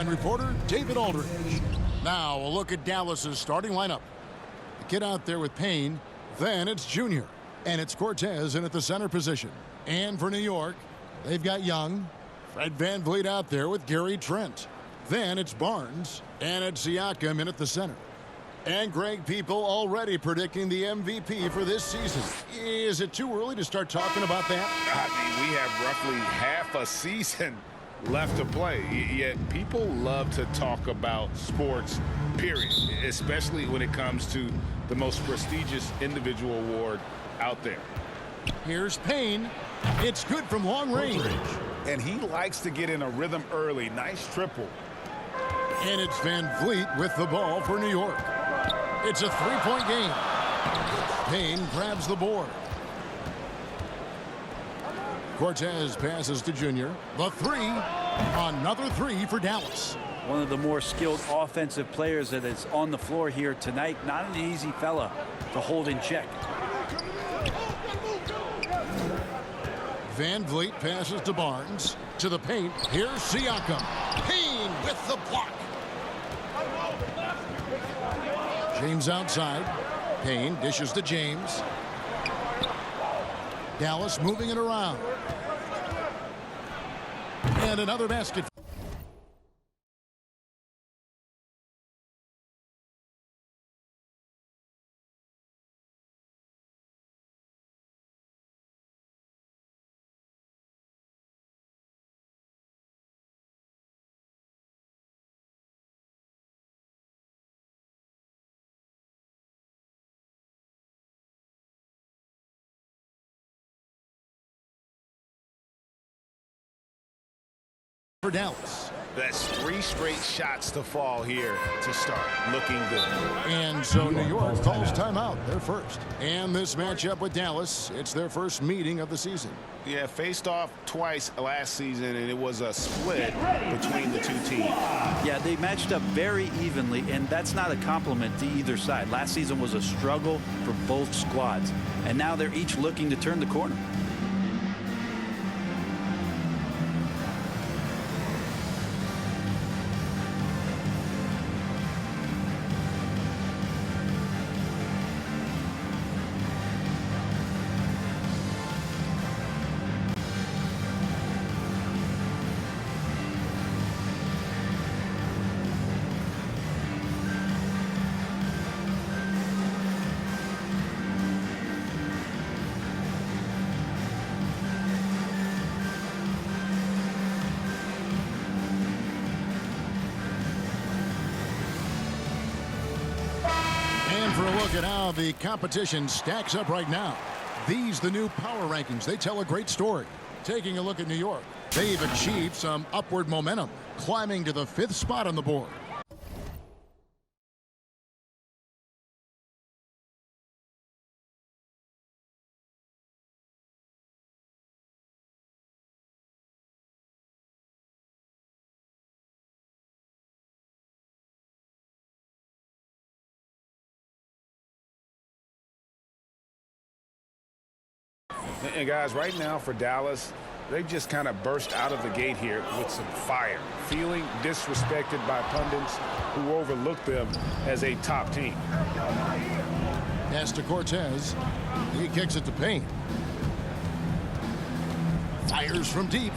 And reporter David Aldridge. Now a look at Dallas's starting lineup. The kid out there with Payne. Then it's Junior. And it's Cortez in at the center position. And for New York, they've got Young. Fred VanVleet out there with Gary Trent. Then it's Barnes. And it's Siakam in at the center. And Greg People already predicting the MVP for this season. Is it too early to start talking about that? I mean, we have roughly half a season left to play, yet people love to talk about sports, period, especially when it comes to the most prestigious individual award out there. Here's Payne. It's good from long range. And he likes to get in a rhythm early. Nice triple. And it's VanVleet with the ball for New York. It's a three-point game. Payne grabs the board. Cortez passes to Junior. The three. Another three for Dallas. One of the more skilled offensive players that is on the floor here tonight. Not an easy fella to hold in check. VanVleet passes to Barnes. To the paint. Here's Siakam. Payne with the block. James outside. Payne dishes to James. Dallas moving it around. And another basket. For Dallas. That's 3 straight shots to fall here to start. Looking good. And so New York calls timeout. They're first. And this matchup with Dallas, it's their first meeting of the season. Yeah, faced off twice last season, and it was a split between the two teams. Yeah, they matched up very evenly, and that's not a compliment to either side. Last season was a struggle for both squads, and now they're each looking to turn the corner. For a look at how the competition stacks up right now. These the new power rankings. They tell a great story. Taking a look at New York, they've achieved some upward momentum, climbing to the 5th spot on the board. And guys, right now for Dallas, they just kind of burst out of the gate here with some fire, feeling disrespected by pundits who overlook them as a top team. Pass to Cortez. He kicks it to Payne. Fires from deep.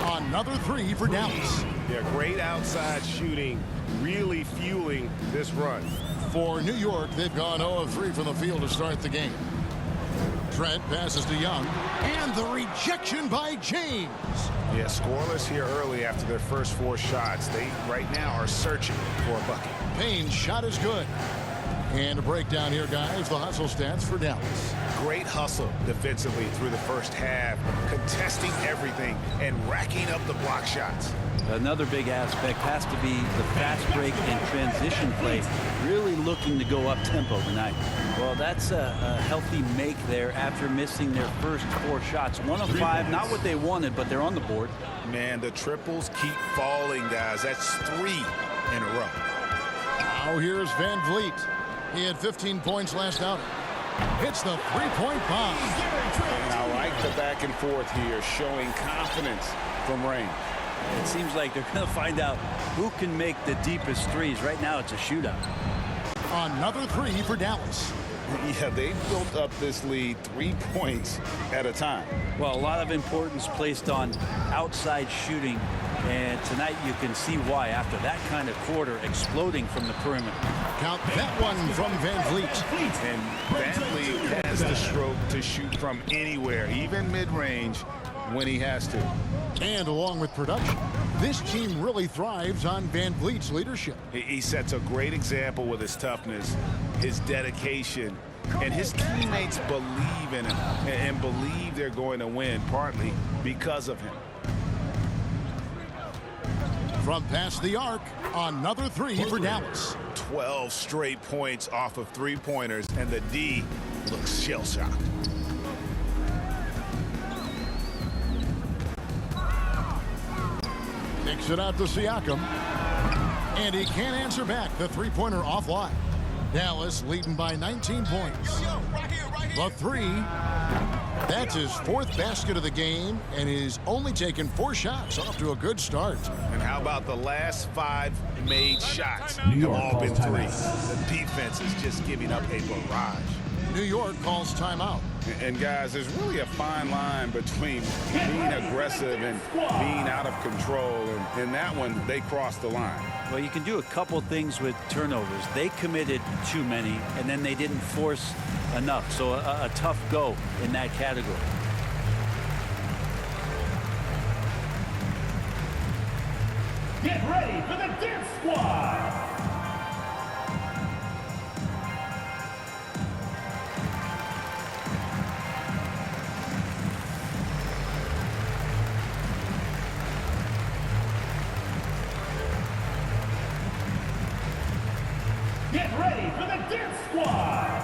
Another three for Dallas. Yeah, great outside shooting, really fueling this run. For New York, they've gone 0 of 3 from the field to start the game. Trent passes to Young, and the rejection by James. Yeah, scoreless here early after their first 4 shots. They right now are searching for a bucket. Payne's shot is good. And a breakdown here, guys. The hustle stats for Dallas. Great hustle defensively through the first half, contesting everything and racking up the block shots. Another big aspect has to be the fast break and transition play, really looking to go up tempo tonight. Well, that's a healthy make there after missing their first 4 shots. 1 of 5, not what they wanted, but they're on the board. Man, the triples keep falling, guys. That's 3 in a row. Now here's VanVleet. He had 15 points last outing. Hits the three-point bomb. And I like the back and forth here, showing confidence from Rain. It seems like they're going to find out who can make the deepest threes. Right now, it's a shootout. Another three for Dallas. Yeah, they built up this lead 3 points at a time. Well, a lot of importance placed on outside shooting, and tonight you can see why after that kind of quarter exploding from the perimeter. Count that one from Van Vliet. And Van Vliet has the stroke to shoot from anywhere, even mid-range, when he has to. And along with production, this team really thrives on Van Vliet's leadership. He sets a great example with his toughness, his dedication, and his teammates believe in him and believe they're going to win, partly because of him. From past the arc, another three for Dallas. 12 straight points off of three-pointers, and the D looks shell-shocked. Takes it out to Siakam. And he can't answer back the three-pointer offline. Dallas leading by 19 points. The three, that's his fourth basket of the game, and he's only taken 4 shots. Off to a good start. And how about the last 5 made shots? Have all been threes. The defense is just giving up a barrage. New York calls timeout. And guys, there's really a fine line between being aggressive and being out of control. And in that one, they crossed the line. Well, you can do a couple things with turnovers. They committed too many, and then they didn't force enough. So a tough go in that category. Get ready for the Dance Squad! Get ready for the Dance Squad!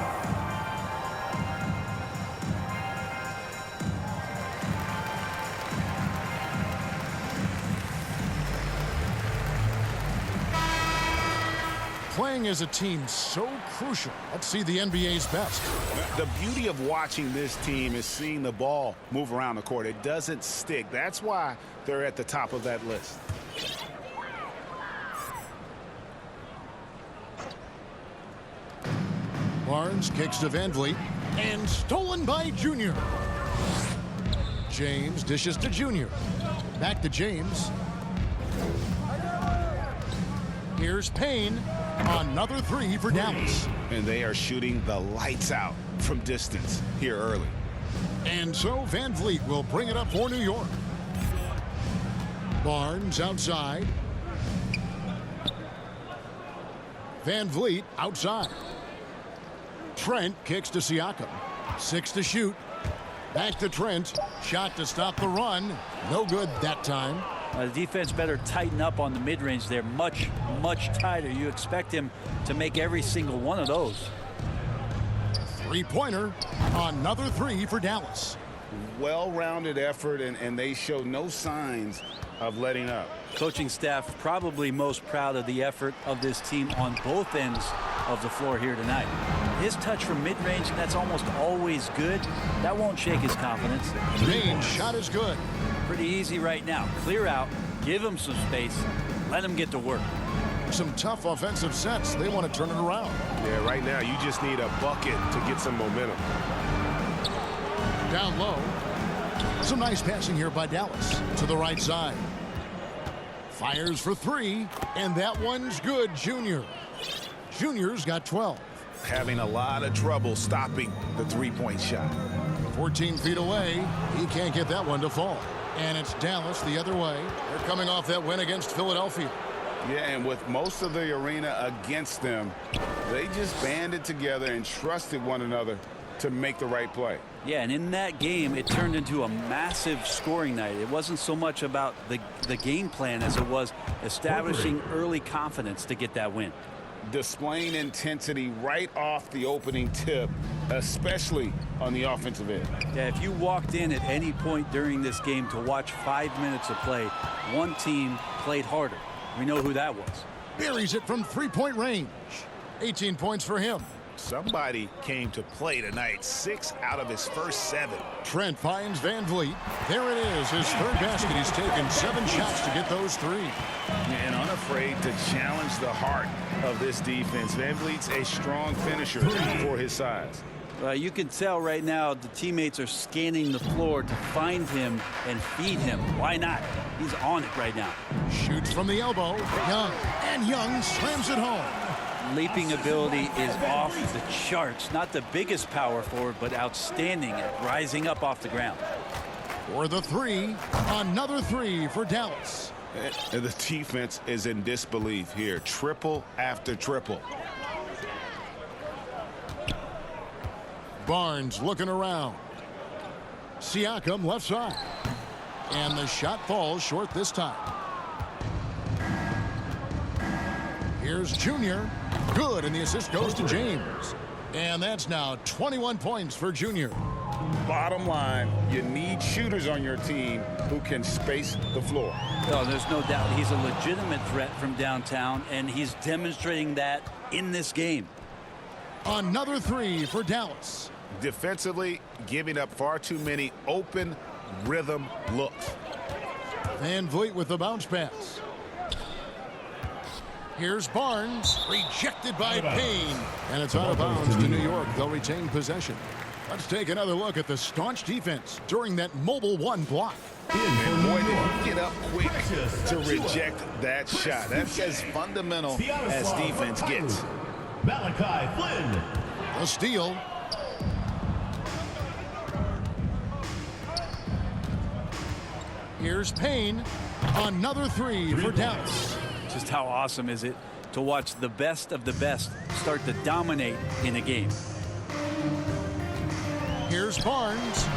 Playing as a team so crucial. Let's see the NBA's best. The beauty of watching this team is seeing the ball move around the court. It doesn't stick. That's why they're at the top of that list. Barnes kicks to Van Vliet, and stolen by Junior. James dishes to Junior. Back to James. Here's Payne. Another three for Dallas. And they are shooting the lights out from distance here early. And so Van Vliet will bring it up for New York. Barnes outside. Van Vliet outside. Trent kicks to Siakam. 6 to shoot. Back to Trent. Shot to stop the run. No good that time. The defense better tighten up on the mid-range there. Much tighter. You expect him to make every single one of those. Three-pointer. Another three for Dallas. Well-rounded effort, and they show no signs of letting up. Coaching staff probably most proud of the effort of this team on both ends of the floor here tonight. His touch from mid-range, that's almost always good. That won't shake his confidence. Payne's shot is good. Pretty easy right now. Clear out, give him some space, let him get to work. Some tough offensive sets. They want to turn it around. Yeah, right now you just need a bucket to get some momentum. Down low. Some nice passing here by Dallas to the right side. Fires for three, and that one's good. Junior's got 12. Having a lot of trouble stopping the three-point shot. 14 feet away. He can't get that one to fall. And it's Dallas the other way. They're coming off that win against Philadelphia. Yeah, and with most of the arena against them, they just banded together and trusted one another to make the right play. Yeah, and in that game, it turned into a massive scoring night. It wasn't so much about the game plan as it was establishing early confidence to get that win. Displaying intensity right off the opening tip, especially on the offensive end. Yeah, if you walked in at any point during this game to watch 5 minutes of play, one team played harder. We know who that was. Buries it from three-point range. 18 points for him. Somebody came to play tonight. 6 out of his first 7. Trent finds Van Vliet. There it is, his third basket. He's taken 7 shots to get those 3. And unafraid to challenge the heart of this defense. Van Vliet's a strong finisher for his size. You can tell right now the teammates are scanning the floor to find him and feed him. Why not? He's on it right now. Shoots from the elbow. Young. And Young slams it home. Leaping ability is off the charts. Not the biggest power forward, but outstanding at rising up off the ground. For the 3. Another 3 for Dallas. And the defense is in disbelief here. Triple after triple. Barnes looking around. Siakam left side. And the shot falls short this time. Here's Junior. Good, and the assist goes to James. And that's now 21 points for Junior. Bottom line, you need shooters on your team who can space the floor. Oh, there's no doubt he's a legitimate threat from downtown, and he's demonstrating that in this game. Another 3 for Dallas. Defensively, giving up far too many open rhythm looks. Van Vliet with the bounce pass. Here's Barnes, rejected by Payne. And it's out of bounds to New York. They'll retain possession. Let's take another look at the staunch defense during that Mobile 1 block. And boy, did he get up quick to reject that shot. That's as fundamental as defense gets. Malachi Flynn. A steal. Here's Payne. Another 3 for Dallas. Just how awesome is it to watch the best of the best start to dominate in a game. Here's Barnes.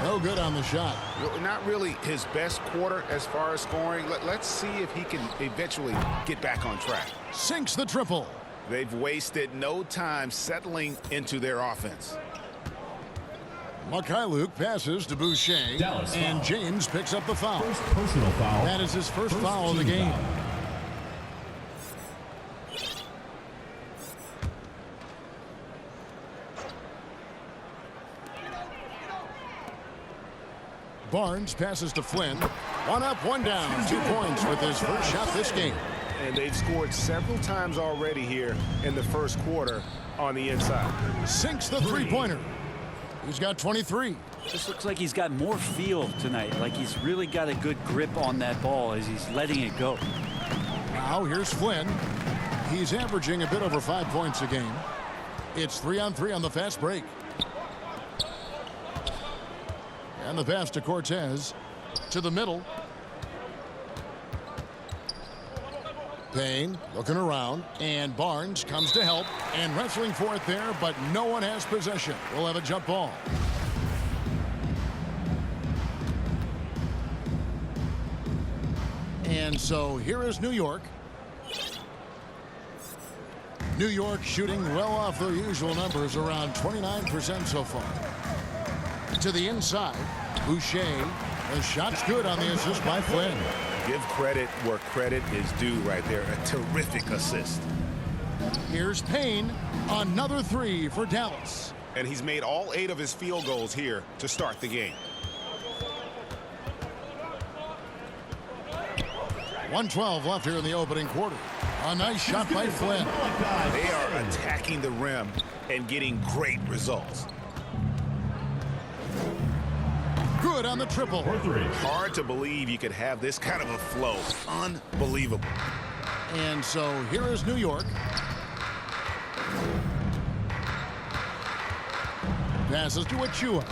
No good on the shot. Not really his best quarter as far as scoring. Let's see if he can eventually get back on track. Sinks the triple. They've wasted no time settling into their offense. Mikhailuk passes to Boucher. Dallas And foul. James picks up the foul. First personal foul. That is his first foul of the team game. foul. Barnes passes to Flynn. 1 up, 1 down. 2 points with his first shot this game. And they've scored several times already here in the first quarter on the inside. Sinks the 3-pointer. He's got 23. Just looks like he's got more feel tonight, like he's really got a good grip on that ball as he's letting it go. Now here's Flynn. He's averaging a bit over 5 points a game. It's 3-on-3 on the fast break. And the pass to Cortez. To the middle. Payne looking around. And Barnes comes to help. And wrestling for it there, but no one has possession. We'll have a jump ball. And so here is New York. New York shooting well off their usual numbers, around 29% so far. To the inside, Boucher. The shot's good on the assist by Flynn. Give credit where credit is due right there. A terrific assist. Here's Payne. Another 3 for Dallas. And he's made all 8 of his field goals here to start the game. 1:12 left here in the opening quarter. A nice shot by Flynn. They are attacking the rim and getting great results. Good on the triple. Hard to believe you could have this kind of a flow. Unbelievable. And so here is New York. Passes to Achua.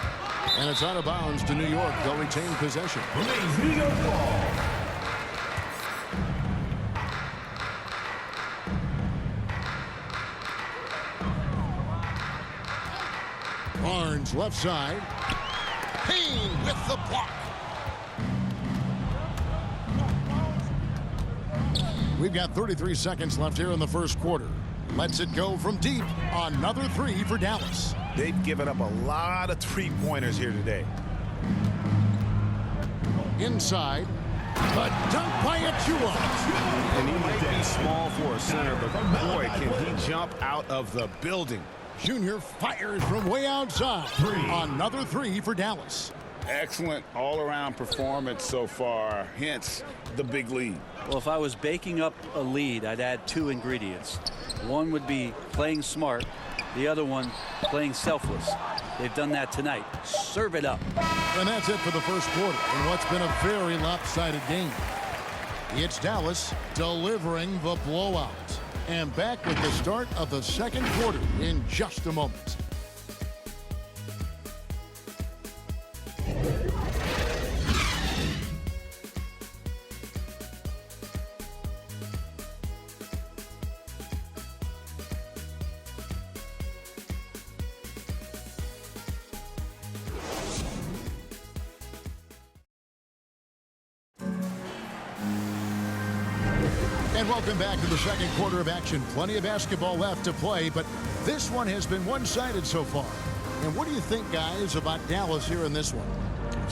And it's out of bounds to New York. They'll retain possession. Remains New York ball. Barnes left side. Payne with the block. We've got 33 seconds left here in the first quarter. Lets it go from deep. Another 3 for Dallas. They've given up a lot of three-pointers here today. Inside. A dunk by Achua. And he might be small for a center, but boy, can he jump out of the building. Junior fires from way outside. Another three for Dallas. Excellent all-around performance so far, hence the big lead. Well, if I was baking up a lead, I'd add two ingredients. One would be playing smart. The other one, playing selfless. They've done that tonight. Serve it up. And that's it for the first quarter in what's been a very lopsided game. It's Dallas delivering the blowout. And back with the start of the second quarter in just a moment. And welcome back to the second quarter of action. Plenty of basketball left to play, but this one has been one-sided so far. And what do you think, guys, about Dallas here in this one?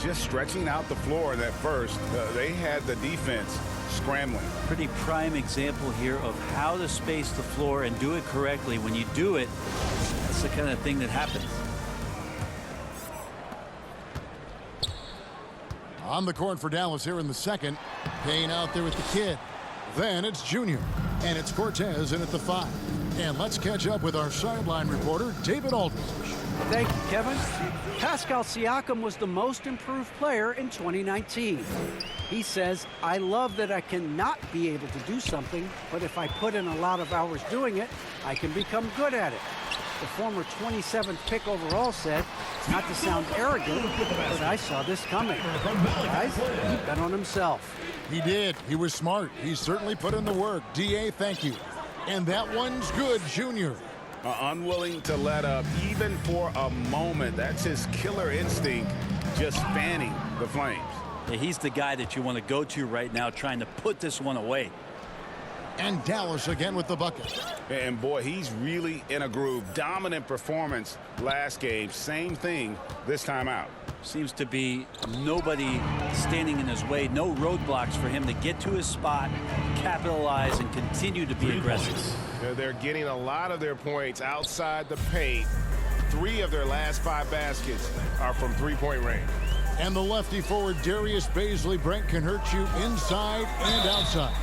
Just stretching out the floor in that first. They had the defense scrambling. Pretty prime example here of how to space the floor and do it correctly. When you do it, that's the kind of thing that happens. On the court for Dallas here in the second. Payne out there with the kid. Then it's Junior. And it's Cortez in at the 5. And let's catch up with our sideline reporter, David Aldridge. Thank you, Kevin. Pascal Siakam was the most improved player in 2019. He says, I love that I cannot be able to do something, but if I put in a lot of hours doing it, I can become good at it. The former 27th pick overall said, not to sound arrogant, but I saw this coming. Guys, he bet on himself. He did. He was smart. He certainly put in the work. D.A., thank you. And that one's good, Junior. Unwilling to let up even for a moment. That's his killer instinct, just fanning the flames. Yeah, he's the guy that you want to go to right now, trying to put this one away. And Dallas again with the bucket. And boy, he's really in a groove. Dominant performance last game. Same thing this time out. Seems to be nobody standing in his way. No roadblocks for him to get to his spot, capitalize, and continue to be aggressive. They're getting a lot of their points outside the paint. 3 of their last 5 baskets are from three-point range. And the lefty forward, Darius Bazley, Brent, can hurt you inside and outside.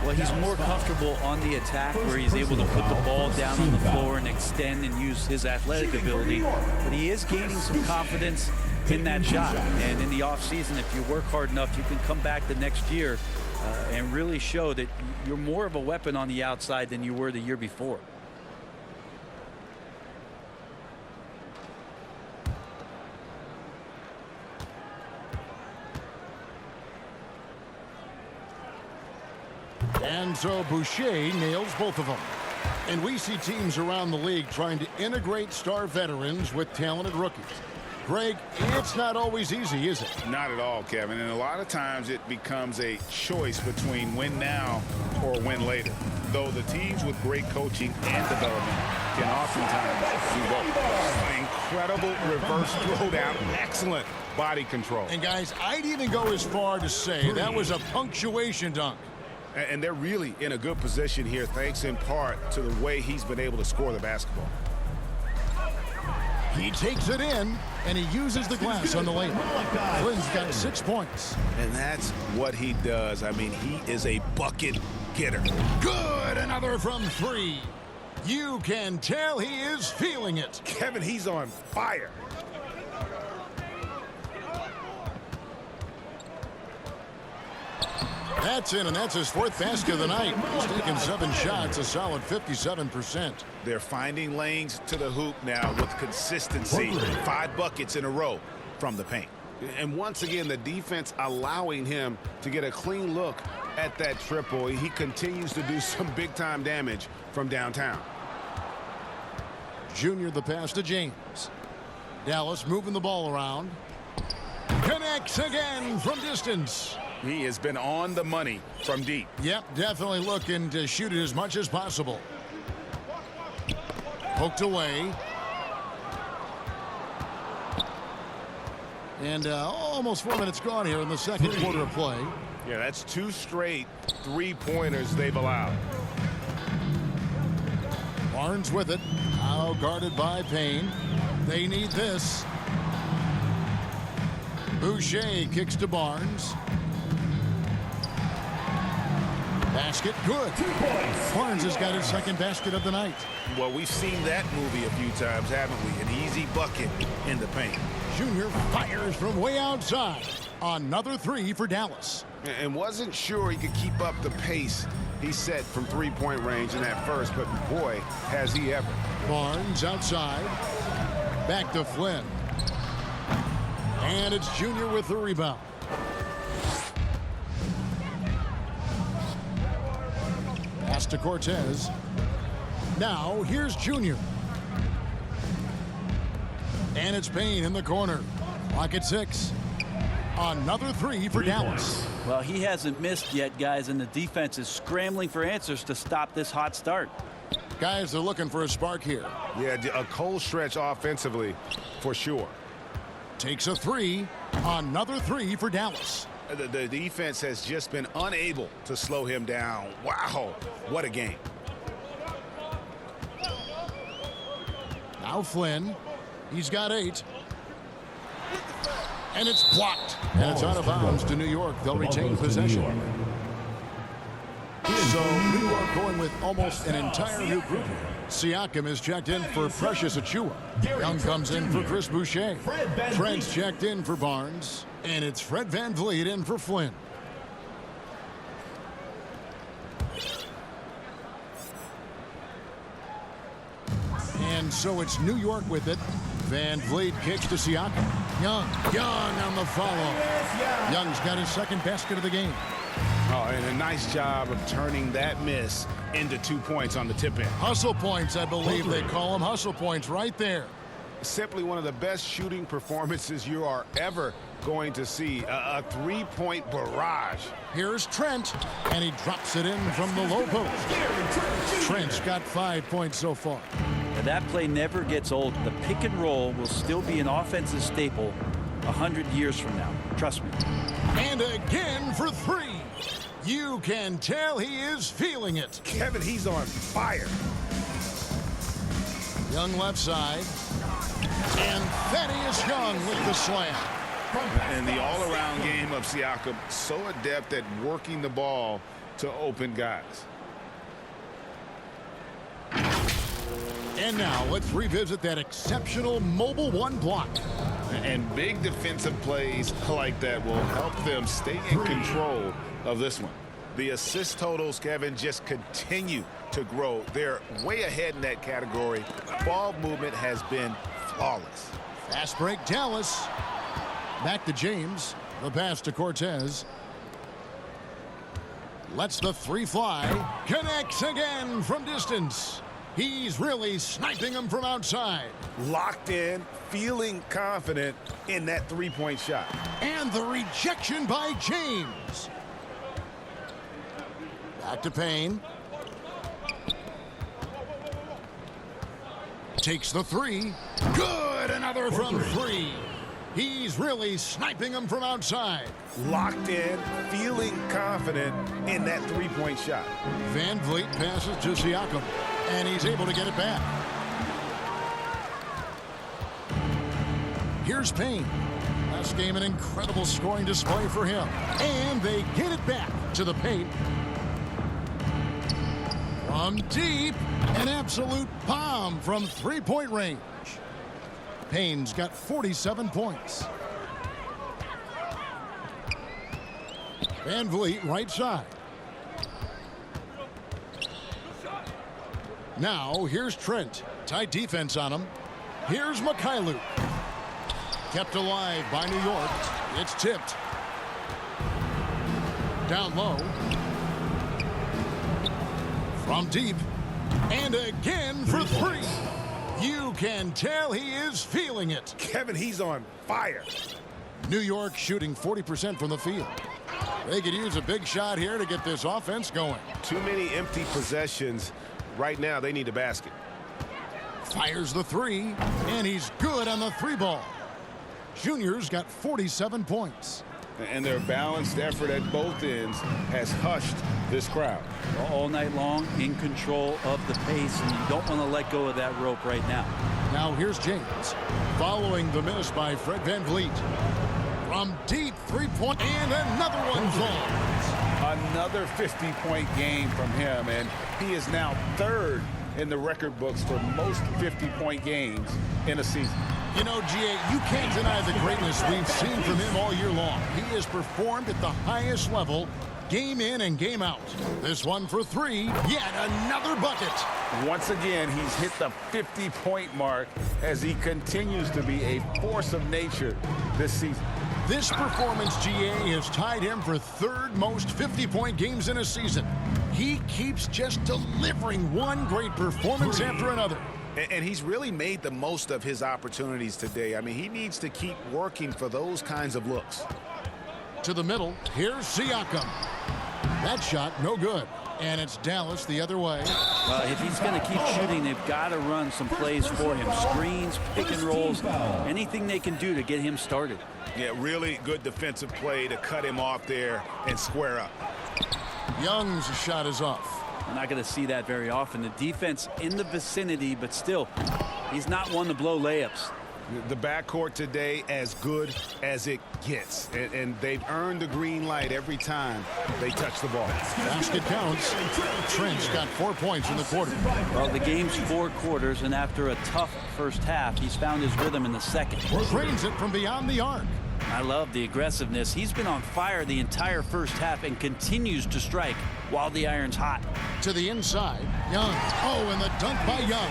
Well, he's more comfortable on the attack where he's able to put the ball down on the floor and extend and use his athletic ability. But he is gaining some confidence in that shot. And in the offseason, if you work hard enough, you can come back the next year and really show that you're more of a weapon on the outside than you were the year before. And so Boucher nails both of them. And we see teams around the league trying to integrate star veterans with talented rookies. Greg, it's not always easy, is it? Not at all, Kevin. And a lot of times it becomes a choice between win now or win later. Though the teams with great coaching and development can oftentimes do both. Incredible reverse throwdown. Excellent body control. And guys, I'd even go as far to say that was a punctuation dunk. And they're really in a good position here, thanks in part to the way he's been able to score the basketball. He takes it in, and he uses the glass on the layup. Flynn's got 6 points. And that's what he does. I mean, he is a bucket getter. Good, another from 3. You can tell he is feeling it. Kevin, he's on fire. That's in, and that's his 4th basket of the night. He's taken 7 shots, a solid 57%. They're finding lanes to the hoop now with consistency. 5 buckets in a row from the paint. And once again, the defense allowing him to get a clean look at that triple. He continues to do some big-time damage from downtown. Junior the pass to James. Dallas moving the ball around. Connects again from distance. He has been on the money from deep. Yep, definitely looking to shoot it as much as possible. Poked away. And almost 4 minutes gone here in the second quarter of play. Yeah, that's 2 straight three-pointers they've allowed. Barnes with it. Now guarded by Payne. They need this. Boucher kicks to Barnes. Basket, good. Barnes has got his second basket of the night. Well, we've seen that movie a few times, haven't we? An easy bucket in the paint. Junior fires from way outside. Another three for Dallas. And wasn't sure he could keep up the pace he set from three-point range in that first, but boy, has he ever. Barnes outside. Back to Flynn. And it's Junior with the rebound. Pass to Cortez. Now here's Junior. And it's Payne in the corner. Clock at 6. Another three for Dallas. Well, he hasn't missed yet, guys, and the defense is scrambling for answers to stop this hot start. Guys are looking for a spark here. Yeah, a cold stretch offensively for sure. Takes a three. Another three for Dallas. The defense has just been unable to slow him down. Wow, what a game. Now Flynn. He's got 8. And it's blocked. And it's out of bounds to New York. They'll retain possession. So New York going with almost an entire new group. Siakam is checked in for Precious Achiuwa. Young comes in for Chris Boucher. Trent's checked in for Barnes. And it's Fred VanVleet in for Flynn. And so it's New York with it. VanVleet kicks to Siakam. Young on the follow. Young's got his second basket of the game. Oh, and a nice job of turning that miss into 2 points on the tip in. Hustle points, I believe they call them. Hustle points right there. Simply one of the best shooting performances you are ever going to see. A three-point barrage. Here's Trent, and he drops it in from the low post. Trent's got 5 points so far. Now, that play never gets old. The pick and roll will still be an offensive staple 100 years from now. Trust me. And again for 3. You can tell he is feeling it. Kevin, he's on fire. Young left side. And Thaddeus Young with the slam. And the all-around game of Siakam, so adept at working the ball to open guys. And now let's revisit that exceptional Mobile One block. And big defensive plays like that will help them stay in control of this one. The assist totals, Kevin, just continue to grow. They're way ahead in that category. Ball movement has been flawless. Fast break, Dallas. Back to James. The pass to Cortez. Lets the three fly. Connects again from distance. He's really sniping them from outside. Locked in, feeling confident in that three-point shot. And the rejection by James. Back to Payne. Takes the three. Good, another from 3. He's really sniping them from outside. Locked in, feeling confident in that three-point shot. VanVleet passes to Siakam, and he's able to get it back. Here's Payne. Last game, an incredible scoring display for him. And they get it back to the paint. From deep, an absolute bomb from three-point range. Payne's got 47 points. VanVleet right side. Now here's Trent. Tight defense on him. Here's Mikhailuk. Kept alive by New York. It's tipped. Down low. From deep. And again for 3. You can tell he is feeling it. Kevin, he's on fire. New York shooting 40% from the field. They could use a big shot here to get this offense going. Too many empty possessions. Right now, they need a basket. Fires the 3, and he's good on the 3 ball. Junior's got 47 points. And their balanced effort at both ends has hushed this crowd. All night long, in control of the pace, and you don't want to let go of that rope right now. Now here's James, following the miss by Fred VanVleet. From deep three-point, and another one falls. Another 50-point game from him, and he is now third in the record books for most 50-point games in a season. You know, G.A., you can't deny the greatness we've seen from him all year long. He has performed at the highest level, game in and game out. This one for three, yet another bucket. Once again, he's hit the 50-point mark as he continues to be a force of nature this season. This performance, GA, has tied him for third most 50-point games in a season. He keeps just delivering one great performance after another. And he's really made the most of his opportunities today. I mean, he needs to keep working for those kinds of looks. To the middle, here's Siakam. That shot, no good. And it's Dallas the other way. If he's going to keep shooting, they've got to run some plays for him. Screens, pick and rolls, anything they can do to get him started. Yeah, really good defensive play to cut him off there and square up. Young's shot is off. We're not going to see that very often. The defense in the vicinity, but still, he's not one to blow layups. The backcourt today as good as it gets. And they've earned the green light every time they touch the ball. Basket counts. Trent's got 4 points in the quarter. Well, the game's 4 quarters, and after a tough first half, he's found his rhythm in the second. Drains it from beyond the arc. I love the aggressiveness. He's been on fire the entire first half and continues to strike while the iron's hot. To the inside, Young. Oh, and the dunk by Young.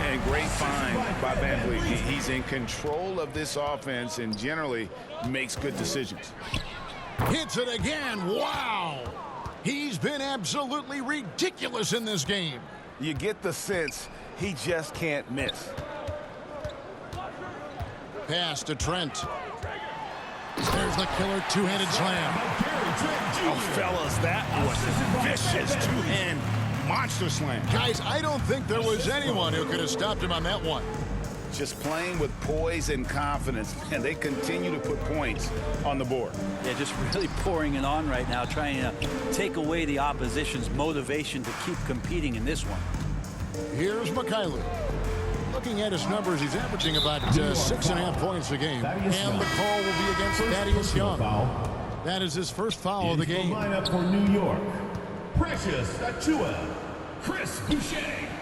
And great find by VanVleet. He's in control of this offense and generally makes good decisions. Hits it again. Wow. He's been absolutely ridiculous in this game. You get the sense he just can't miss. Pass to Trent. There's the killer two-handed slam. Oh, fellas, that was a vicious two-hand monster slam. Guys, I don't think there was anyone who could have stopped him on that one. Just playing with poise and confidence, and they continue to put points on the board. Yeah, just really pouring it on right now, trying to take away the opposition's motivation to keep competing in this one. Here's Mikhailuk. Looking at his numbers, he's averaging about 6.5 points a game. And the call will be against Thaddeus Young. That is his first foul of the game. Lineup for New York. Precious Achiuwa. Chris Boucher.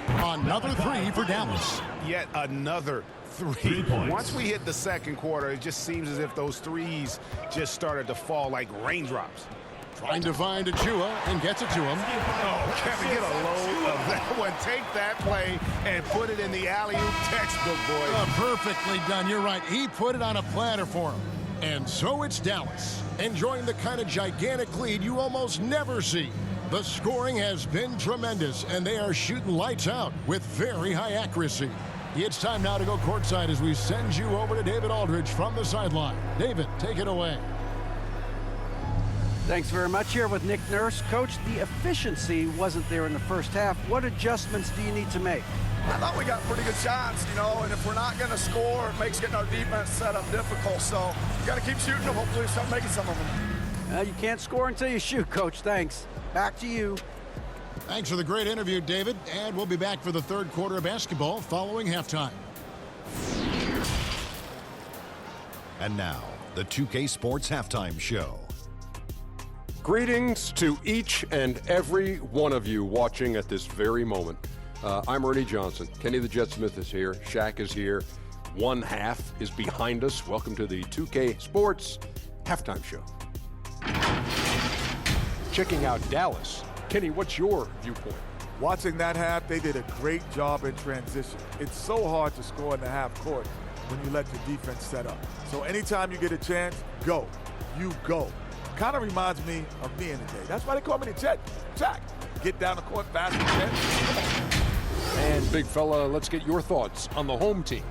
Another three for Dallas. Yet another three. Once we hit the second quarter, it just seems as if those threes just started to fall like raindrops. Trying to find Achiuwa and gets it to him. Oh, Kevin, get a load of that one. Take that play and put it in the alley-oop textbook, boy. Perfectly done. You're right. He put it on a platter for him. And so it's Dallas, enjoying the kind of gigantic lead you almost never see. The scoring has been tremendous, and they are shooting lights out with very high accuracy. It's time now to go courtside as we send you over to David Aldridge from the sideline. David, take it away. Thanks very much. Here with Nick Nurse. Coach, the efficiency wasn't there in the first half. What adjustments do you need to make? I thought we got pretty good shots, you know, and if we're not going to score, it makes getting our defense set up difficult. So you got to keep shooting them. Hopefully we start making some of them. You can't score until you shoot, Coach. Thanks. Back to you. Thanks for the great interview, David. And we'll be back for the third quarter of basketball following halftime. And now, the 2K Sports Halftime Show. Greetings to each and every one of you watching at this very moment. I'm Ernie Johnson. Kenny the Jet Smith is here. Shaq is here. One half is behind us. Welcome to the 2K Sports Halftime Show. Checking out Dallas. Kenny, what's your viewpoint? Watching that half, they did a great job in transition. It's so hard to score in the half court when you let your defense set up. So anytime you get a chance, go. You go. Kind of reminds me of me in the day. That's why they call me the Jet. Jack. Get down the court fast and Jet. And big fella, let's get your thoughts on the home team.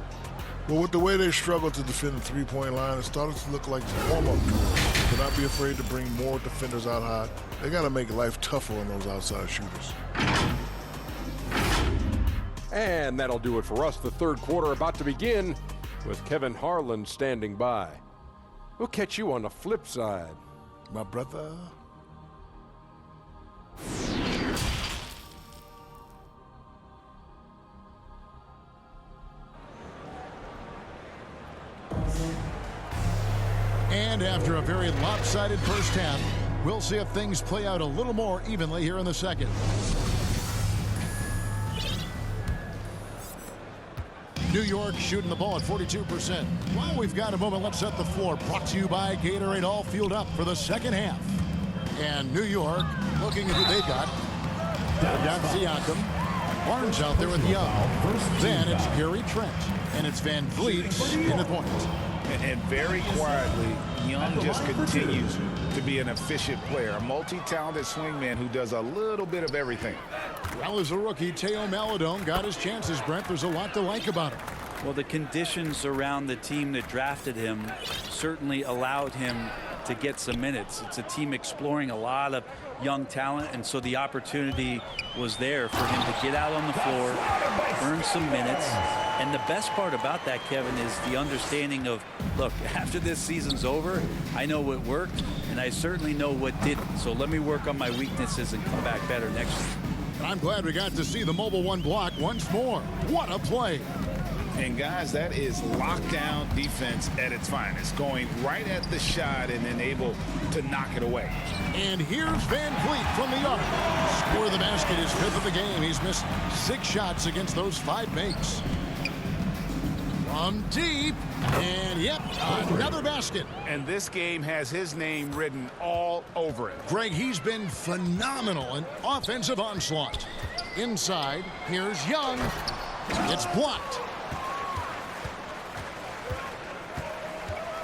Well, with the way they struggled to defend the three-point line, it started to look like the warm-up drill. Do not be afraid to bring more defenders out high. They got to make life tougher on those outside shooters. And that'll do it for us. The third quarter about to begin with Kevin Harlan standing by. We'll catch you on the flip side. My brother. And after a very lopsided first half, we'll see if things play out a little more evenly here in the second. New York shooting the ball at 42%. While we've got a moment, let's set the floor. Brought to you by Gatorade, all fueled up for the second half. And New York looking at who they got. Down Siakam. Barnes out there with Young. Then it's Gary Trent. And it's Van Vliet in the point. And very quietly, Young just continues to be an efficient player, a multi-talented swingman who does a little bit of everything. Well, as a rookie, Teo Maledon got his chances, Brent. There's a lot to like about him. Well, the conditions around the team that drafted him certainly allowed him to get some minutes. It's a team exploring a lot of young talent, and so the opportunity was there for him to get out on the floor, earn some minutes. And the best part about that, Kevin, is the understanding of, look, after this season's over, I know what worked, and I certainly know what didn't. So let me work on my weaknesses and come back better next year. I'm glad we got to see the mobile one block once more. What a play. And guys, that is lockdown defense at its finest, going right at the shot and then able to knock it away. And here's Van Vliet from the arc. Score the basket, his 5th of the game. He's missed 6 shots against those 5 makes. From deep, and yep, another basket. And this game has his name written all over it. Greg, he's been phenomenal in offensive onslaught. Inside, here's Young. It's blocked.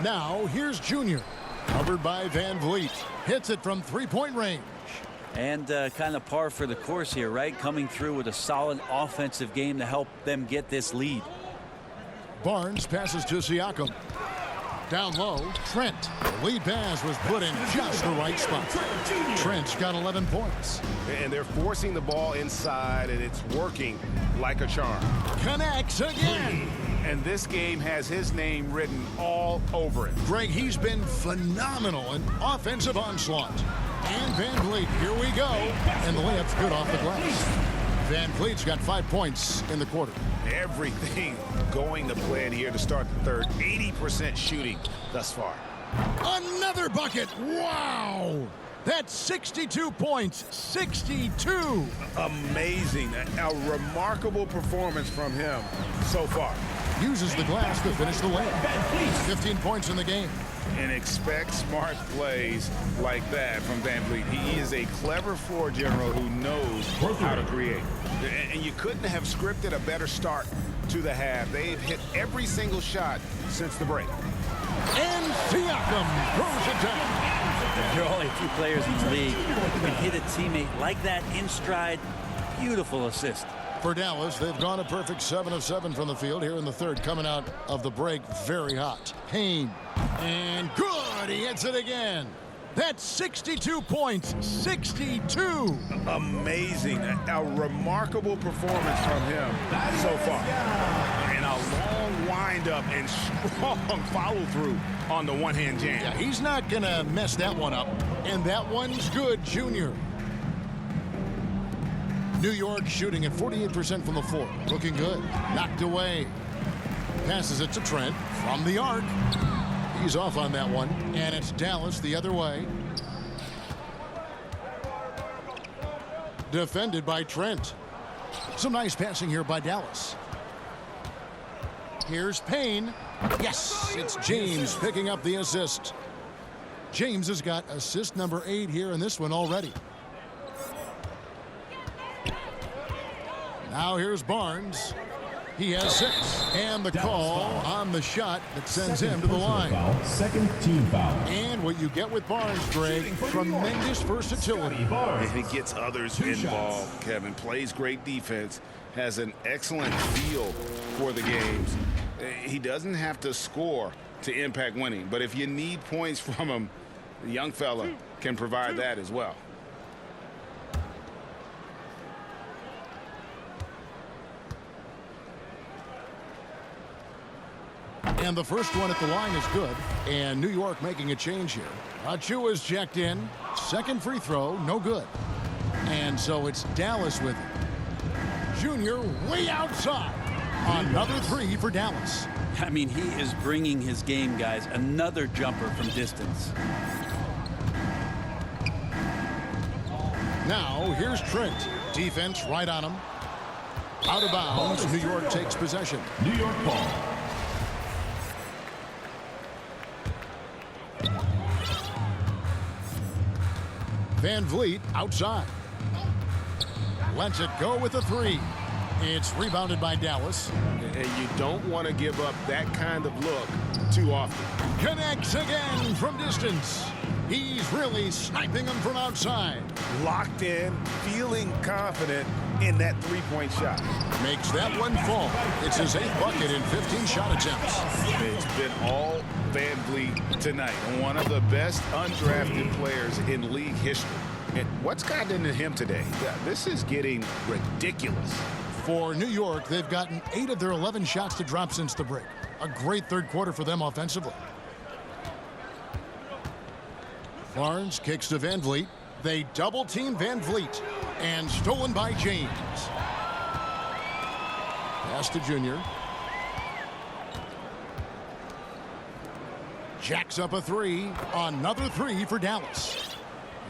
Now, here's Junior. Covered by Van Vliet. Hits it from 3-point range. And kind of par for the course here, right? Coming through with a solid offensive game to help them get this lead. Barnes passes to Siakam. Down low, Trent. The lead pass was put in just the right spot. Trent's got 11 points. And they're forcing the ball inside, and it's working like a charm. Connects again. And this game has his name written all over it. Greg, he's been phenomenal in offensive onslaught. And Van Vliet, here we go. And the layup's good off the glass. Van Vliet's got 5 points in the quarter. Everything going to plan here to start the third. 80% shooting thus far. Another bucket. Wow. That's 62 points. 62. Amazing. A remarkable performance from him so far. Uses the glass to finish the layup. 15 points in the game. And expect smart plays like that from Van Vliet. He is a clever floor general who knows how to create. And you couldn't have scripted a better start to the half. They've hit every single shot since the break. And Siakam throws it down. There are only a few players in the league who can hit a teammate like that in stride. Beautiful assist. For Dallas, they've gone a perfect 7 of 7 from the field here in the third, coming out of the break very hot. Payne, and good, he hits it again. That's 62 points, 62. Amazing, a remarkable performance from him so far. And a long windup and strong follow through on the one-hand jam. Yeah, he's not gonna mess that one up. And that one's good, Junior. New York shooting at 48% from the floor. Looking good. Knocked away. Passes it to Trent from the arc. He's off on that one. And it's Dallas the other way. Defended by Trent. Some nice passing here by Dallas. Here's Payne. Yes, it's James picking up the assist. James has got assist number 8 here in this one already. Now here's Barnes. He has 6. And the call on the shot that sends him to the line. Second team foul. And what you get with Barnes, Greg, tremendous versatility. And he gets others involved, Kevin. Plays great defense. Has an excellent feel for the games. He doesn't have to score to impact winning. But if you need points from him, the young fella can provide that as well. And the first one at the line is good. And New York making a change here. Achiuwa's checked in. Second free throw, no good. And so it's Dallas with it. Junior way outside. Another 3 for Dallas. I mean, he is bringing his game, guys. Another jumper from distance. Now, here's Trent. Defense right on him. Out of bounds. New York takes possession. New York ball. Van Vliet outside. Lets it go with a three. It's rebounded by Dallas. And you don't want to give up that kind of look too often. Connects again from distance. He's really sniping them from outside. Locked in, feeling confident in that three-point shot. Makes that one fall. It's his 8th bucket in 15 shot attempts. It's been all Van Vliet tonight. One of the best undrafted players in league history. And what's gotten into him today? This is getting ridiculous. For New York, they've gotten 8 of their 11 shots to drop since the break. A great third quarter for them offensively. Barnes kicks to Van Vliet. They double team Van Vliet. And stolen by James. Pass to Junior. Jacks up a three. Another three for Dallas.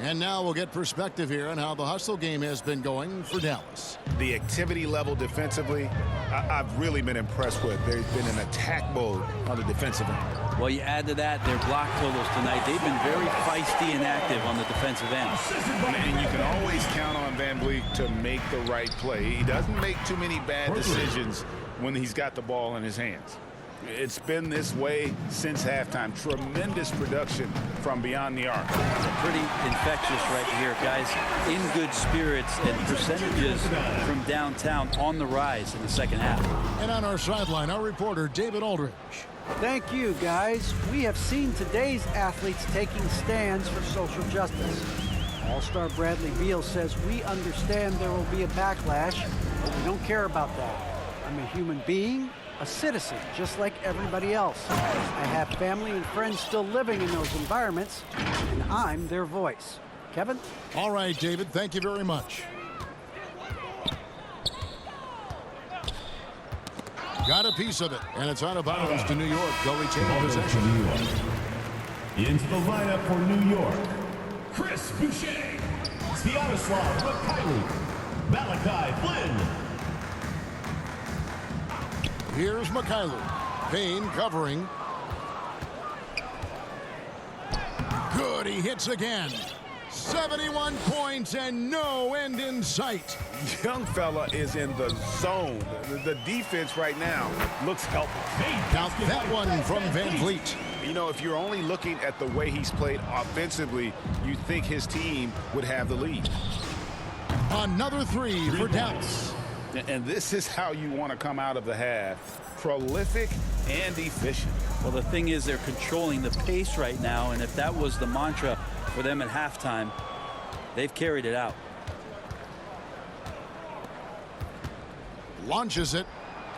And now we'll get perspective here on how the hustle game has been going for Dallas. The activity level defensively, I've really been impressed with. There's been an attack mode on the defensive end. Well, you add to that their block totals tonight. They've been very feisty and active on the defensive end. And you can always count on Van Vliet to make the right play. He doesn't make too many bad decisions when he's got the ball in his hands. It's been this way since halftime. Tremendous production from beyond the arc. Pretty infectious right here, guys. In good spirits and percentages from downtown on the rise in the second half. And on our sideline, our reporter, David Aldridge. Thank you, guys. We have seen today's athletes taking stands for social justice. All-Star Bradley Beal says, we understand there will be a backlash, but we don't care about that. I'm a human being, a citizen, just like everybody else. I have family and friends still living in those environments, and I'm their voice. Kevin? All right, David, thank you very much. Got a piece of it, and it's out of bounds to New York. They'll retain possession. Into the lineup for New York, Chris Boucher, Sviatoslav Mikhailuk, Malachi Flynn. Here's Mikhailuk. Payne covering. Good, he hits again. 71 points and no end in sight. Young fella is in the zone. The defense right now looks helpless. Now that one from Van Vliet. You know, if you're only looking at the way he's played offensively, you think his team would have the lead. Another three for Dallas. And this is how you want to come out of the half. Prolific and efficient. Well, the thing is, they're controlling the pace right now, and if that was the mantra for them at halftime, they've carried it out. Launches it.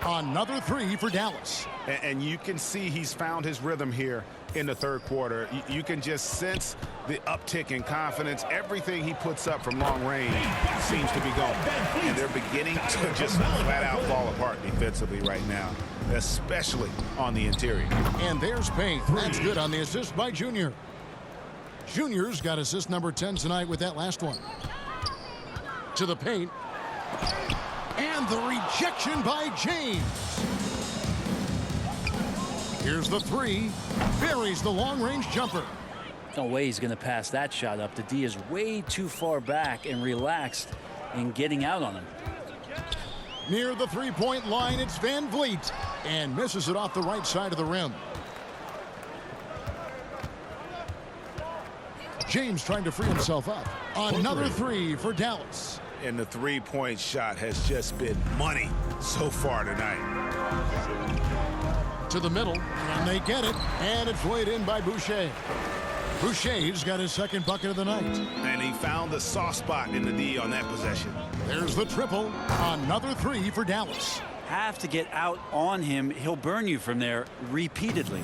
Another three for Dallas. And you can see he's found his rhythm here in the third quarter. You can just sense the uptick in confidence. Everything he puts up from long range seems to be going. And they're beginning to just flat out fall apart defensively right now, especially on the interior. And there's Payne. That's good on the assist by Junior. Junior's got assist number 10 tonight with that last one. To the paint. And the rejection by James. Here's the three. Buries the long-range jumper. No way he's going to pass that shot up. The D is way too far back and relaxed in getting out on him. Near the three-point line, it's Van Vliet. And misses it off the right side of the rim. James trying to free himself up. Another three for Dallas. And the three-point shot has just been money so far tonight. To the middle, and they get it, and it's laid in by Boucher. Boucher's got his second bucket of the night. And he found the soft spot in the D on that possession. There's the triple. Another three for Dallas. Have to get out on him. He'll burn you from there repeatedly.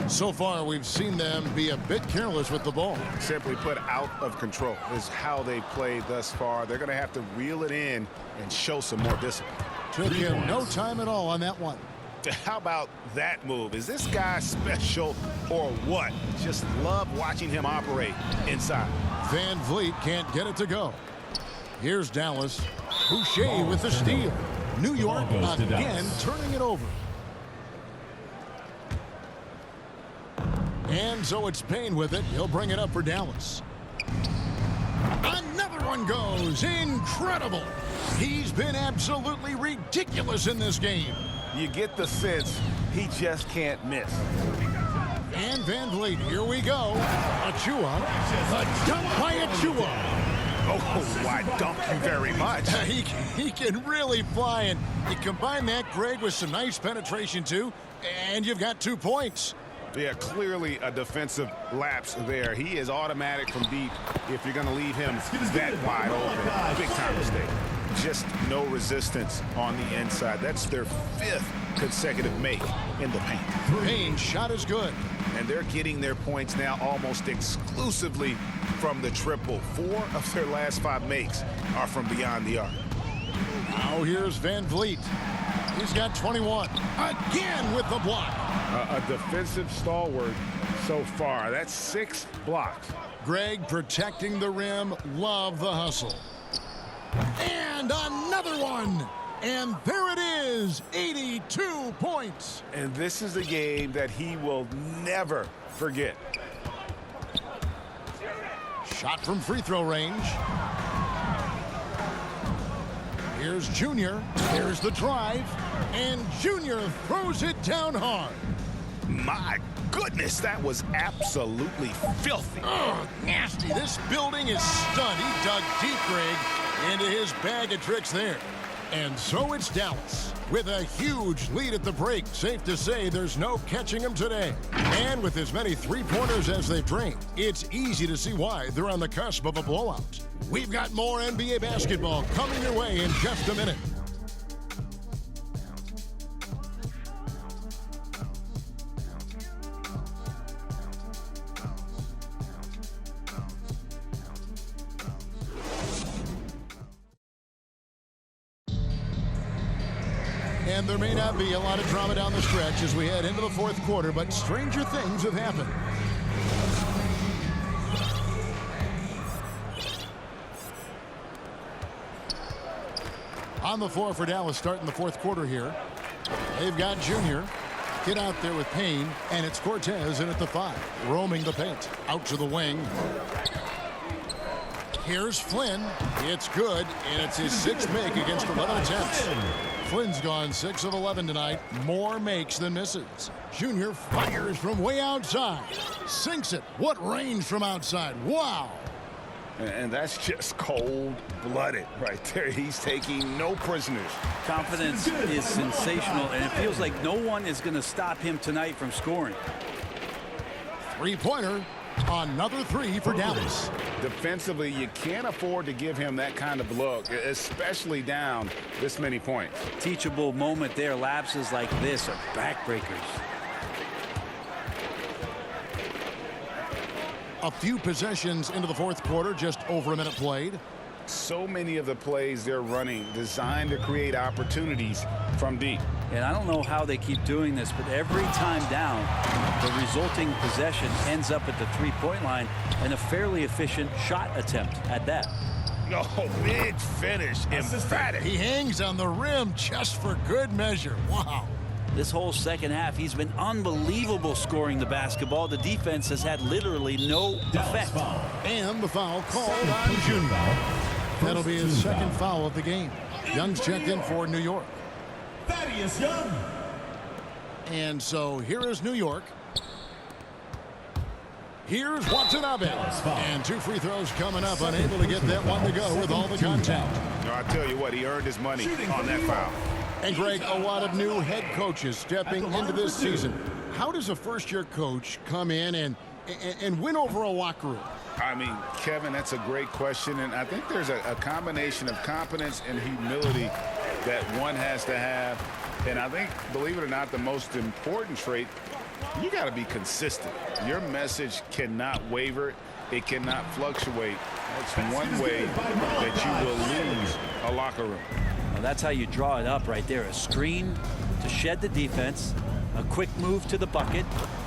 So far, we've seen them be a bit careless with the ball. Simply put, out of control is how they've played thus far. They're going to have to reel it in and show some more discipline. Took him no time at all on that one. How about that move? Is this guy special or what? Just love watching him operate inside. Van Vliet can't get it to go. Here's Dallas. Boucher with the steal. New York again turning it over. And so it's Payne with it. He'll bring it up for Dallas. Another one goes. Incredible. He's been absolutely ridiculous in this game. You get the sense he just can't miss. And Van Vliet, here we go. Achua. A dunk by Achua. Oh, why dunk you very much. He can really fly, and you combine that, Greg, with some nice penetration too, and you've got 2 points. Yeah, clearly a defensive lapse there. He is automatic from deep if you're going to leave him that wide open. Big time mistake. Just no resistance on the inside. That's their 5th consecutive make in the paint. Payne's shot is good. And they're getting their points now almost exclusively from the triple. 4 of their last 5 makes are from beyond the arc. Now here's Van Vliet. He's got 21. Again with the block. A defensive stalwart so far. That's 6 blocks. Greg protecting the rim. Love the hustle. And another one. And there it is. 82 points. And this is a game that he will never forget. Shot from free throw range. Here's Junior. There's the drive. And Junior throws it down hard. My goodness, that was absolutely filthy. Oh, nasty. This building is stunned. He dug deep, Greg, into his bag of tricks there. And so it's Dallas with a huge lead at the break. Safe to say there's no catching them today. And with as many three-pointers as they've drained, it's easy to see why they're on the cusp of a blowout. We've got more NBA basketball coming your way in just a minute. And there may not be a lot of drama down the stretch as we head into the 4th quarter, but stranger things have happened. On the floor for Dallas starting the 4th quarter here. They've got Junior. Get out there with Payne, and it's Cortez in at the 5. Roaming the paint. Out to the wing. Here's Flynn. It's good, and it's his 6th make against 11 attempts. Flynn's gone 6 of 11 tonight. More makes than misses. Junior fires from way outside. Sinks it. What range from outside. Wow. And that's just cold-blooded right there. He's taking no prisoners. Confidence is sensational, and it feels like no one is going to stop him tonight from scoring. Three-pointer. Another 3 for Dallas. Defensively, you can't afford to give him that kind of look, especially down this many points. Teachable moment there. Lapses like this are backbreakers. A few possessions into the 4th quarter, just over a minute played. So many of the plays they're running designed to create opportunities from deep. And I don't know how they keep doing this, but every time down, the resulting possession ends up at the three-point line and a fairly efficient shot attempt at that. No, big finish, emphatic. He hangs on the rim just for good measure. Wow. This whole second half, he's been unbelievable scoring the basketball. The defense has had literally no effect. And the foul called on Junior. That'll be his 2nd foul of the game. Young's checked in for New York. Thaddeus Young. And so here is New York. Here's Watanabe. And 2 free throws coming up, unable to get that one to go with all the contact. No, I tell you what, he earned his money on that foul. And Greg, a lot of new head coaches stepping into this season. How does a first-year coach come in and win over a locker room? I mean, Kevin, that's a great question. And I think there's a combination of competence and humility that one has to have. And I think, believe it or not, the most important trait, you got to be consistent. Your message cannot waver. It cannot fluctuate. That's one way that you will lose a locker room. Well, that's how you draw it up right there. A screen, to shed the defense, a quick move to the bucket,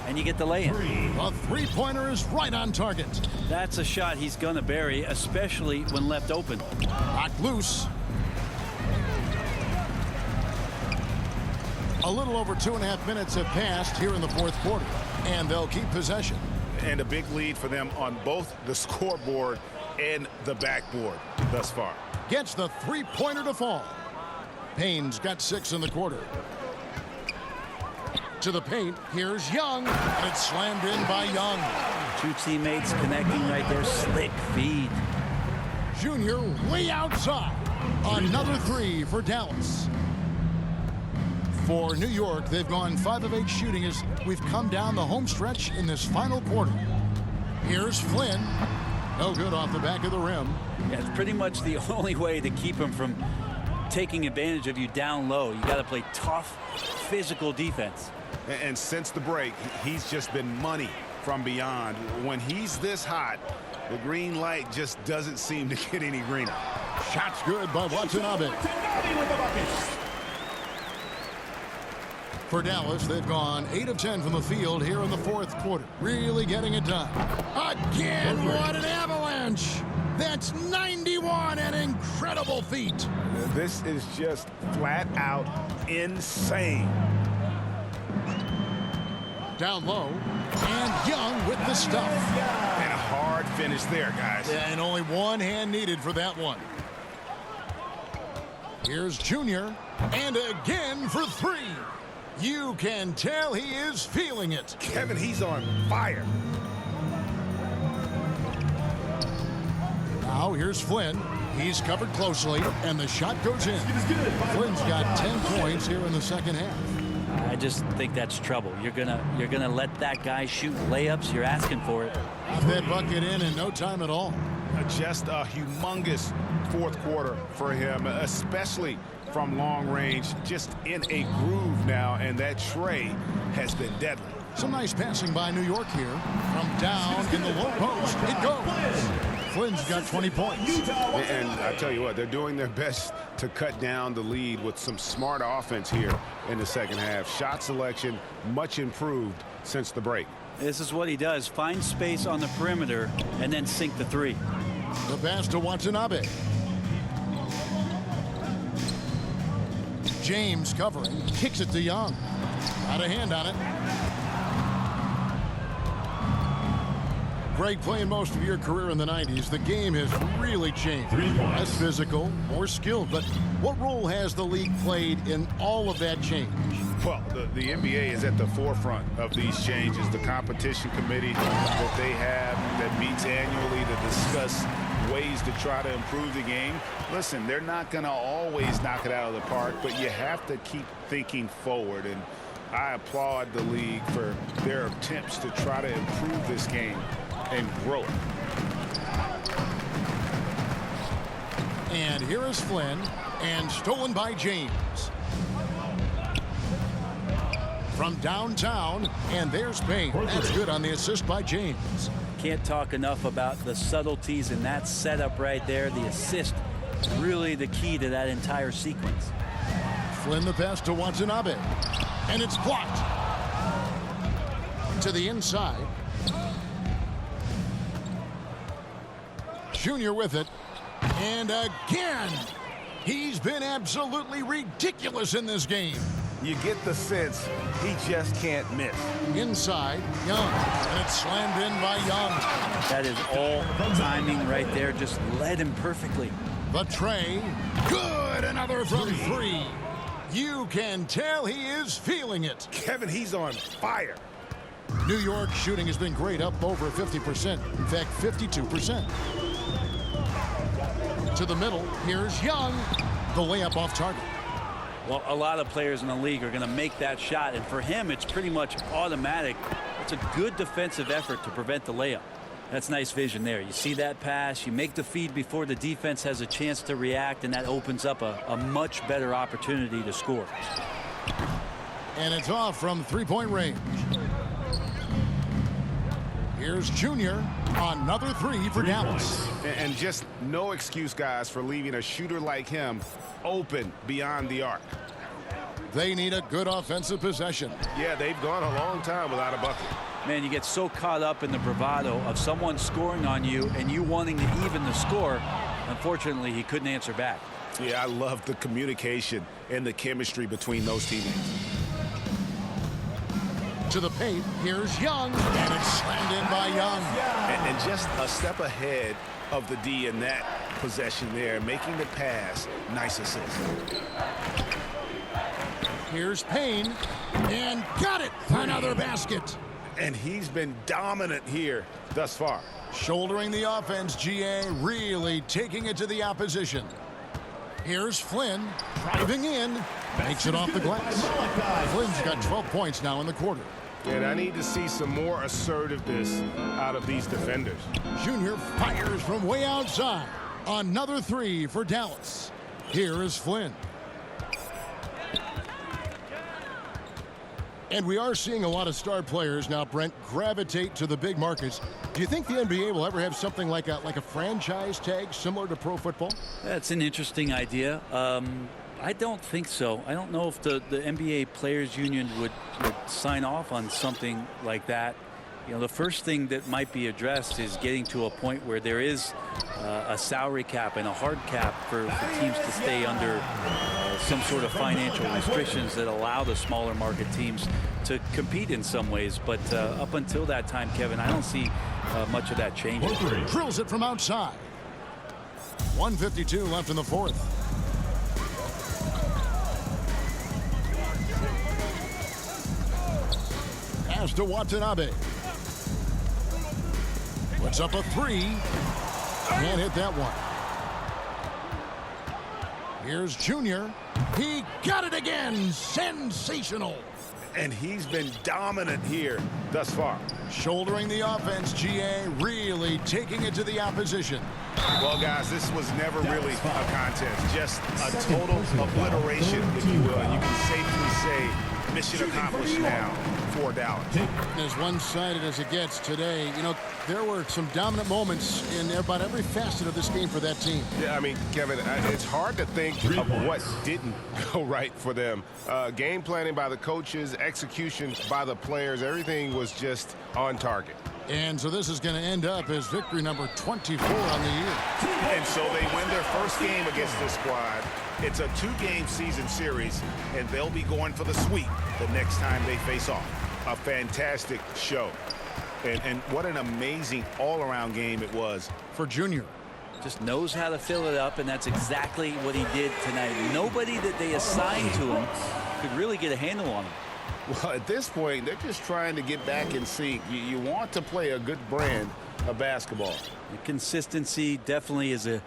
and you get the lay-in. The three-pointer is right on target. That's a shot he's going to bury, especially when left open. Knocked loose. A little over 2.5 minutes have passed here in the fourth quarter, and they'll keep possession. And a big lead for them on both the scoreboard and the backboard thus far. Gets the three-pointer to fall. Payne's got 6 in the quarter. To the paint, here's Young, and it's slammed in by Young. Two teammates connecting right there, slick feed. Junior way outside. Another 3 for Dallas. For New York, they've gone 5 of 8 shooting as we've come down the home stretch in this final quarter. Here's Flynn. No good off the back of the rim. Yeah, it's pretty much the only way to keep him from taking advantage of you down low. You got to play tough, physical defense. And since the break, he's just been money from beyond. When he's this hot, the green light just doesn't seem to get any greener. Shots good by Watanabe. For Dallas, they've gone 8 of 10 from the field here in the fourth quarter. Really getting it done. Again, what an avalanche! That's 91, an incredible feat. This is just flat out insane. Down low, and Young with the stuff. And a hard finish there, guys. Yeah, and only one hand needed for that one. Here's Junior, and again for 3. You can tell he is feeling it. Kevin, he's on fire. Now here's Flynn. He's covered closely, and the shot goes in. Flynn's got 10 points here in the second half. I just think that's trouble. You're gonna let that guy shoot layups. You're asking for it. That bucket in no time at all. Just a humongous fourth quarter for him, especially from long range, just in a groove now, and that tray has been deadly. Some nice passing by New York here. From down in the low post, it goes. Flynn's got 20 points. And I tell you what, they're doing their best to cut down the lead with some smart offense here in the second half. Shot selection much improved since the break. This is what he does. Find space on the perimeter and then sink the 3. The pass to Watanabe. James covering, kicks it to Young. Got a hand on it. Greg, playing most of your career in the 90s, the game has really changed. Less physical, more skilled, but what role has the league played in all of that change? Well, the NBA is at the forefront of these changes. The competition committee that they have that meets annually to discuss ways to try to improve the game. Listen, they're not going to always knock it out of the park, but you have to keep thinking forward. And I applaud the league for their attempts to try to improve this game and grow it. And here is Flynn, and stolen by James. From downtown, and there's Payne. That's good on the assist by James. Can't talk enough about the subtleties in that setup right there. The assist, really the key to that entire sequence. Flynn the pass to Watanabe, and it's blocked. To the inside. Junior with it, and again, he's been absolutely ridiculous in this game. You get the sense he just can't miss. Inside, Young, and it's slammed in by Young. That is all timing right there, just led him perfectly. The tray, good, another from 3. You can tell he is feeling it. Kevin, he's on fire. New York shooting has been great, up over 50%. In fact, 52%. To the middle, here's Young. The layup off target. Well, a lot of players in the league are going to make that shot, and for him, it's pretty much automatic. It's a good defensive effort to prevent the layup. That's nice vision there. You see that pass, you make the feed before the defense has a chance to react, and that opens up a much better opportunity to score. And it's off from three-point range. Here's Junior, another 3 for Dallas. And just no excuse, guys, for leaving a shooter like him open beyond the arc. They need a good offensive possession. Yeah, they've gone a long time without a bucket. Man, you get so caught up in the bravado of someone scoring on you and you wanting to even the score. Unfortunately, he couldn't answer back. Yeah, I love the communication and the chemistry between those teammates. To the paint, here's Young, and it's slammed in by Young. And just a step ahead of the D in that possession there, making the pass. Nice assist. Here's Payne, and got it for another basket. And he's been dominant here thus far. Shouldering the offense, GA really taking it to the opposition. Here's Flynn, driving in, makes it off the glass. Flynn's got 12 points now in the quarter. And I need to see some more assertiveness out of these defenders. Junior fires from way outside. Another three for Dallas. Here is Flynn. And we are seeing a lot of star players now, Brent, gravitate to the big markets. Do you think the NBA will ever have something like a franchise tag similar to pro football? That's an interesting idea. I don't think so. I don't know if the NBA Players Union would sign off on something like that. You know, the first thing that might be addressed is getting to a point where there is a salary cap and a hard cap for teams to stay under some sort of financial restrictions that allow the smaller market teams to compete in some ways. But up until that time, Kevin, I don't see much of that changing. Drills it from outside. 1:52 left in the fourth. Pass to Watanabe. Puts up a three. Can't hit that one. Here's Junior. He got it again. Sensational. And he's been dominant here thus far. Shouldering the offense, GA really taking it to the opposition. Well, guys, this was never really a contest. Just a total obliteration, if you will. And you can safely say mission accomplished now for Dallas. As one-sided as it gets today, you know, there were some dominant moments in about every facet of this game for that team. Yeah, I mean, Kevin, it's hard to think of what didn't go right for them. Game planning by the coaches, execution by the players, everything was just on target. And so this is going to end up as victory number 24 on the year. And so they win their first game against this squad. It's a two-game season series, and they'll be going for the sweep the next time they face off. A fantastic show. And what an amazing all-around game it was. For Junior. Just knows how to fill it up, and that's exactly what he did tonight. Nobody that they assigned to him could really get a handle on him. Well, at this point, they're just trying to get back in sync. You want to play a good brand of basketball. The consistency definitely is a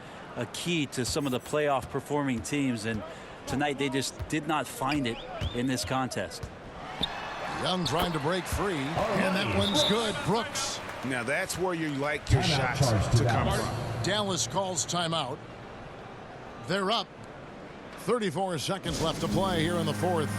key to some of the playoff performing teams, and tonight they just did not find it in this contest. Young trying to break free, and that one's good. Brooks. Now that's where you like your shots to come from. Dallas calls timeout. They're up. 34 seconds left to play here in the fourth.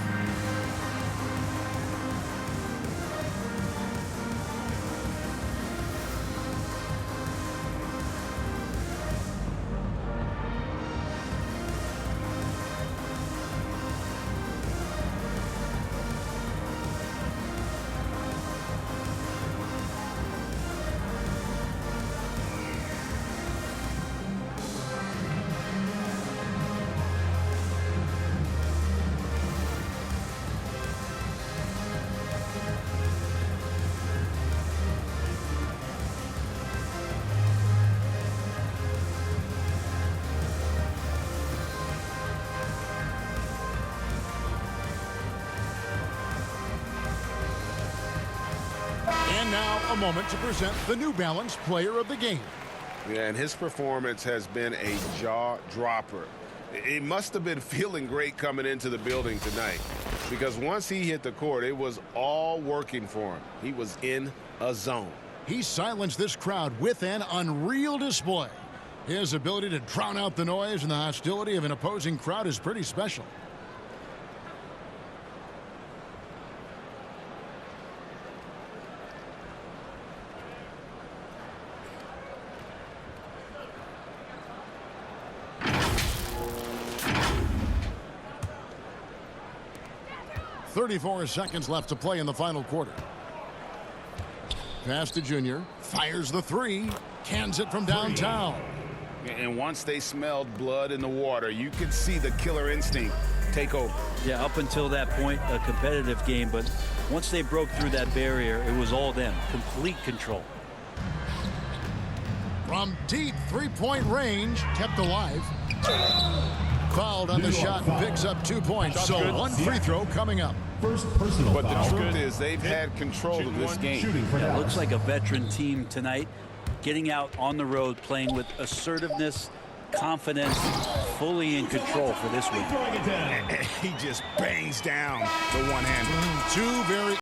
And now a moment to present the New Balance Player of the Game. Yeah, and his performance has been a jaw-dropper. He must have been feeling great coming into the building tonight, because once he hit the court, it was all working for him. He was in a zone. He silenced this crowd with an unreal display. His ability to drown out the noise and the hostility of an opposing crowd is pretty special. 34 seconds left to play in the final quarter. Pass to Junior. Fires the three. Cans it from downtown. And once they smelled blood in the water, you could see the killer instinct take over. Yeah, up until that point, a competitive game, but once they broke through that barrier, it was all them. Complete control. From deep three-point range, kept alive. Fouled on the shot and picks up 2 points. So one free throw coming up. First personal But the foul. truth is they've had control of this game. Yeah, looks like a veteran team tonight, getting out on the road, playing with assertiveness, confidence, fully in control for this win. He just bangs down the one-hander. Two very